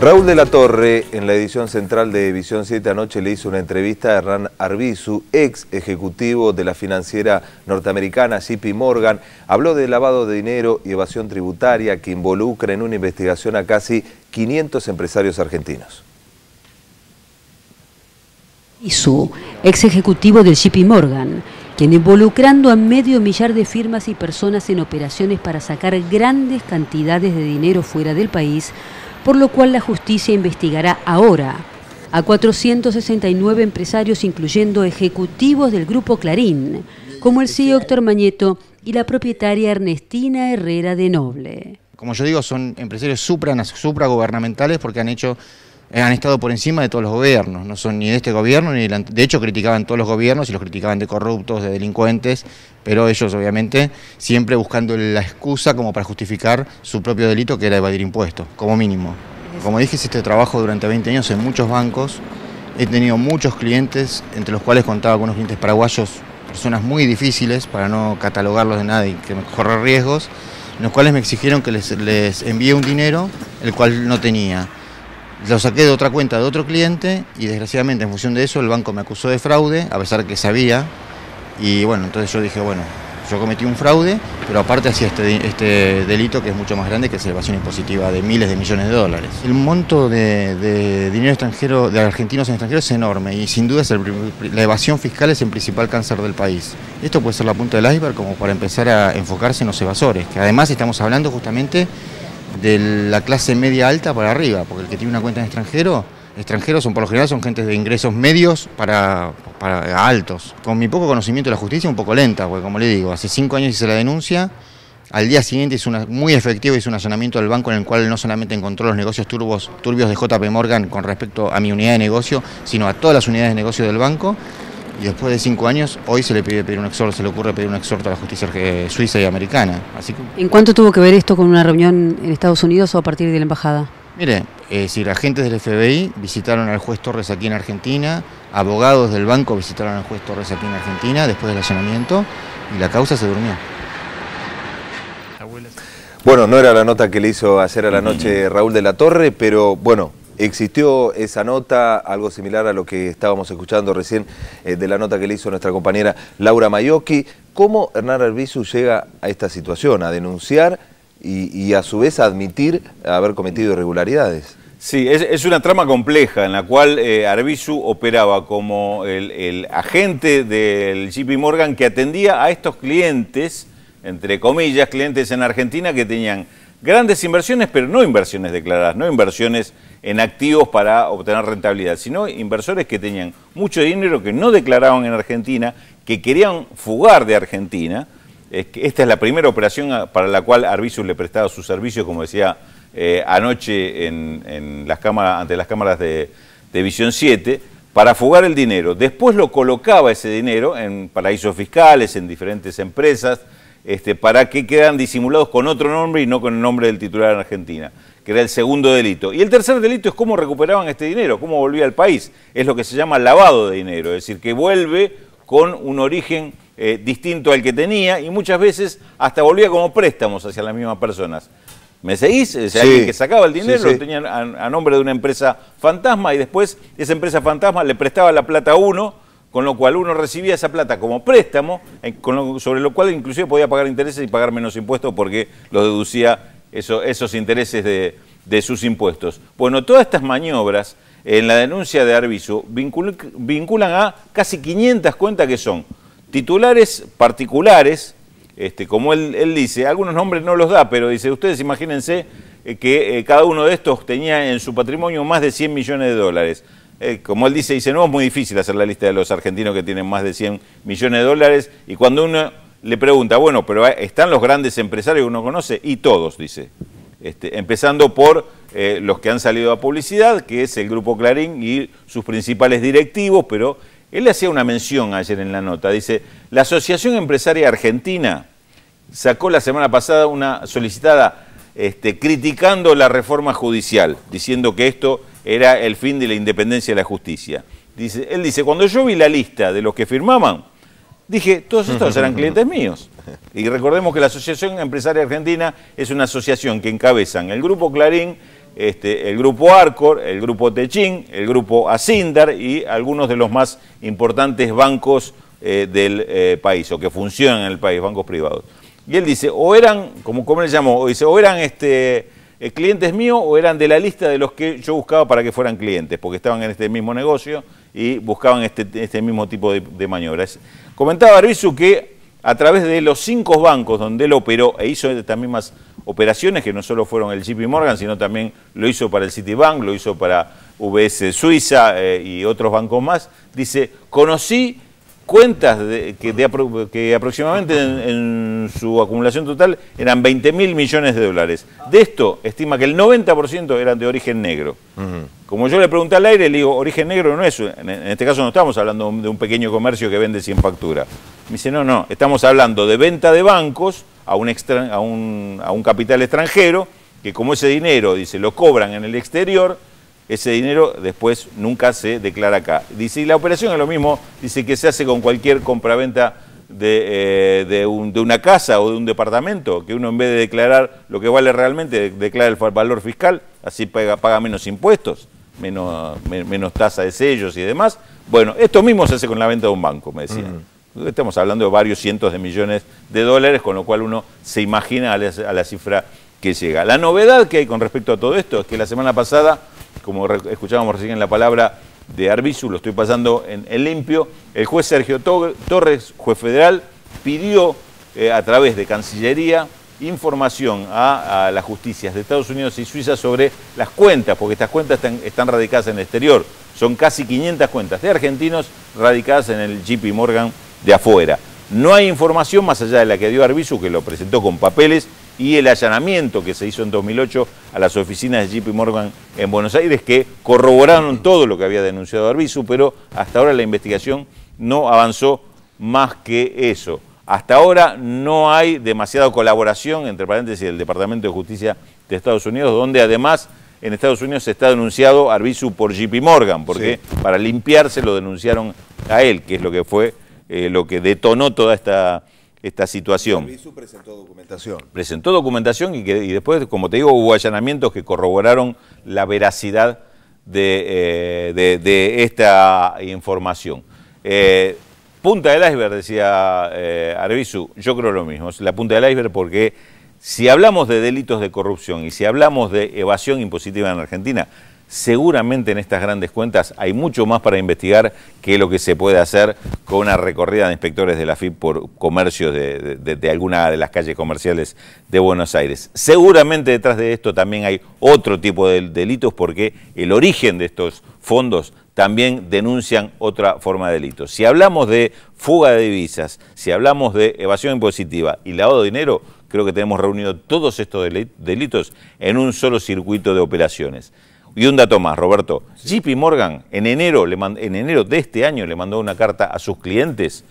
Raúl de la Torre, en la edición central de Visión 7 anoche, le hizo una entrevista a Hernán Arbizu, ex ejecutivo de la financiera norteamericana JP Morgan. Habló de lavado de dinero y evasión tributaria que involucra en una investigación a casi 500 empresarios argentinos. Arbizu, ex ejecutivo del JP Morgan, quien involucrando a medio millar de firmas y personas en operaciones para sacar grandes cantidades de dinero fuera del país, por lo cual la justicia investigará ahora a 469 empresarios, incluyendo ejecutivos del Grupo Clarín, como el CEO Héctor Mañeto y la propietaria Ernestina Herrera de Noble. Como yo digo, son empresarios supragubernamentales porque han estado por encima de todos los gobiernos, no son ni de este gobierno, ni de hecho criticaban todos los gobiernos y los criticaban de corruptos, de delincuentes, pero ellos obviamente siempre buscando la excusa como para justificar su propio delito, que era evadir impuestos, como mínimo. Como dije, hice este trabajo durante 20 años en muchos bancos, he tenido muchos clientes, entre los cuales contaba con unos clientes paraguayos, personas muy difíciles, para no catalogarlos de nada y que me corra riesgos, en los cuales me exigieron que les envíe un dinero, el cual no tenía. Lo saqué de otra cuenta de otro cliente y desgraciadamente en función de eso el banco me acusó de fraude, a pesar de que sabía. Y bueno, entonces yo dije, bueno, yo cometí un fraude, pero aparte hacía este delito que es mucho más grande, que es la evasión impositiva de miles de millones de dólares. El monto de dinero extranjero, de argentinos en extranjero, es enorme y sin duda la evasión fiscal es el principal cáncer del país. Esto puede ser la punta del iceberg como para empezar a enfocarse en los evasores, que además estamos hablando justamente de la clase media alta para arriba, porque el que tiene una cuenta en extranjeros son por lo general gente de ingresos medios para altos. Con mi poco conocimiento de la justicia, un poco lenta, porque como le digo, hace 5 años hice la denuncia, al día siguiente muy efectivo, hice un allanamiento del banco en el cual no solamente encontró los negocios turbios de JP Morgan con respecto a mi unidad de negocio, sino a todas las unidades de negocio del banco. Y después de 5 años, hoy se le ocurre pedir un exhorto a la justicia suiza y americana. Así que, ¿en cuánto tuvo que ver esto con una reunión en Estados Unidos o a partir de la embajada? Mire, agentes del FBI visitaron al juez Torres aquí en Argentina, abogados del banco visitaron al juez Torres aquí en Argentina después del allanamiento y la causa se durmió. Bueno, no era la nota que le hizo ayer a la noche Raúl de la Torre, pero bueno, existió esa nota, algo similar a lo que estábamos escuchando recién de la nota que le hizo nuestra compañera Laura Maiocchi. ¿Cómo Hernán Arbizu llega a esta situación, a denunciar y a su vez a admitir haber cometido irregularidades? Sí, es una trama compleja en la cual Arbizu operaba como el agente del JP Morgan que atendía a estos clientes, entre comillas, clientes en Argentina que tenían grandes inversiones, pero no inversiones declaradas, no inversiones en activos para obtener rentabilidad, sino inversores que tenían mucho dinero que no declaraban en Argentina, que querían fugar de Argentina. Esta es la primera operación para la cual Arbizu le prestaba sus servicios, como decía anoche ante las cámaras de Visión 7, para fugar el dinero. Después lo colocaba ese dinero en paraísos fiscales, en diferentes empresas, para que quedan disimulados con otro nombre y no con el nombre del titular en Argentina, que era el segundo delito. Y el tercer delito es cómo recuperaban este dinero, cómo volvía al país. Es lo que se llama lavado de dinero, es decir, que vuelve con un origen distinto al que tenía y muchas veces hasta volvía como préstamos hacia las mismas personas. ¿Me seguís? O sea, sí. Alguien que sacaba el dinero, sí. Lo tenía a nombre de una empresa fantasma y después esa empresa fantasma le prestaba la plata a uno, con lo cual uno recibía esa plata como préstamo, sobre lo cual inclusive podía pagar intereses y pagar menos impuestos porque lo deducía esos intereses de sus impuestos. Bueno, todas estas maniobras en la denuncia de Arbizu vinculan a casi 500 cuentas que son titulares particulares, como él dice, algunos nombres no los da, pero dice, ustedes imagínense que cada uno de estos tenía en su patrimonio más de 100 millones de dólares. Como él dice, no es muy difícil hacer la lista de los argentinos que tienen más de 100 millones de dólares, y cuando uno le pregunta, bueno, pero ¿están los grandes empresarios que uno conoce? Y todos, dice, empezando por los que han salido a publicidad, que es el Grupo Clarín y sus principales directivos, pero él le hacía una mención ayer en la nota, dice, la Asociación Empresaria Argentina sacó la semana pasada una solicitada criticando la reforma judicial, diciendo que esto era el fin de la independencia de la justicia. Él dice, cuando yo vi la lista de los que firmaban, dije, todos estos eran clientes míos. Y recordemos que la Asociación Empresaria Argentina es una asociación que encabezan el Grupo Clarín, el grupo Arcor, el grupo Techin, el grupo Asindar y algunos de los más importantes bancos del país, o que funcionan en el país, bancos privados. Y él dice, o eran, como él llamó, dice, o eran clientes míos o eran de la lista de los que yo buscaba para que fueran clientes, porque estaban en este mismo negocio y buscaban este mismo tipo de maniobras. Comentaba Arbizu que a través de los 5 bancos donde él operó e hizo estas mismas operaciones, que no solo fueron el JP Morgan, sino también lo hizo para el Citibank, lo hizo para UBS Suiza y otros bancos más, dice, conocí cuentas que aproximadamente en su acumulación total eran 20.000 millones de dólares. De esto, estima que el 90% eran de origen negro. Como yo le pregunté al aire, le digo, origen negro no es, en este caso no estamos hablando de un pequeño comercio que vende sin factura. Me dice, no, estamos hablando de venta de bancos a un capital extranjero, que como ese dinero, dice, lo cobran en el exterior, ese dinero después nunca se declara acá. Dice, y la operación es lo mismo, dice que se hace con cualquier compraventa de una casa o de un departamento, que uno en vez de declarar lo que vale realmente, declara el valor fiscal, así paga menos impuestos, menos tasa de sellos y demás. Bueno, esto mismo se hace con la venta de un banco, me decían. Estamos hablando de varios cientos de millones de dólares, con lo cual uno se imagina a la cifra que llega. La novedad que hay con respecto a todo esto es que la semana pasada, como escuchábamos recién en la palabra de Arbizu, lo estoy pasando en limpio, el juez Sergio Torres, juez federal, pidió a través de Cancillería información a las justicias de Estados Unidos y Suiza sobre las cuentas, porque estas cuentas están radicadas en el exterior. Son casi 500 cuentas de argentinos radicadas en el JP Morgan de afuera. No hay información más allá de la que dio Arbizu, que lo presentó con papeles, y el allanamiento que se hizo en 2008 a las oficinas de JP Morgan en Buenos Aires, que corroboraron todo lo que había denunciado Arbizu, pero hasta ahora la investigación no avanzó más que eso. Hasta ahora no hay demasiada colaboración, entre paréntesis, del Departamento de Justicia de Estados Unidos, donde además en Estados Unidos está denunciado Arbizu por JP Morgan, porque para limpiarse lo denunciaron a él, que es lo que fue lo que detonó toda esta situación. Arbizu presentó documentación. Presentó documentación y después, como te digo, hubo allanamientos que corroboraron la veracidad de esta información. Punta del iceberg, decía Arbizu, yo creo lo mismo, es la punta del iceberg porque si hablamos de delitos de corrupción y si hablamos de evasión impositiva en Argentina, seguramente en estas grandes cuentas hay mucho más para investigar que lo que se puede hacer con una recorrida de inspectores de la AFIP por comercios de alguna de las calles comerciales de Buenos Aires. Seguramente detrás de esto también hay otro tipo de delitos porque el origen de estos fondos también denuncian otra forma de delitos. Si hablamos de fuga de divisas, si hablamos de evasión impositiva y lavado de dinero, creo que tenemos reunido todos estos delitos en un solo circuito de operaciones. Y un dato más, Roberto. JP Morgan en enero de este año le mandó una carta a sus clientes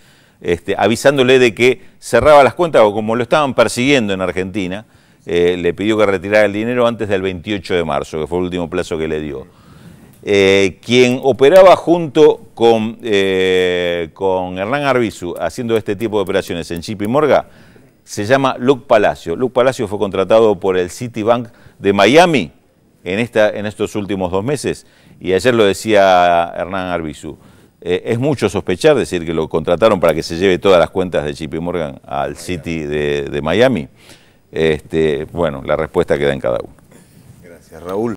avisándole de que cerraba las cuentas, o como lo estaban persiguiendo en Argentina, le pidió que retirara el dinero antes del 28 de marzo, que fue el último plazo que le dio. Quien operaba junto con Hernán Arbizu haciendo este tipo de operaciones en JP Morgan se llama Luke Palacio. Luke Palacio fue contratado por el Citibank de Miami en estos últimos 2 meses, y ayer lo decía Hernán Arbizu. Es mucho sospechar, decir que lo contrataron para que se lleve todas las cuentas de JP Morgan al Citi de Miami. Bueno, la respuesta queda en cada uno. Gracias, Raúl.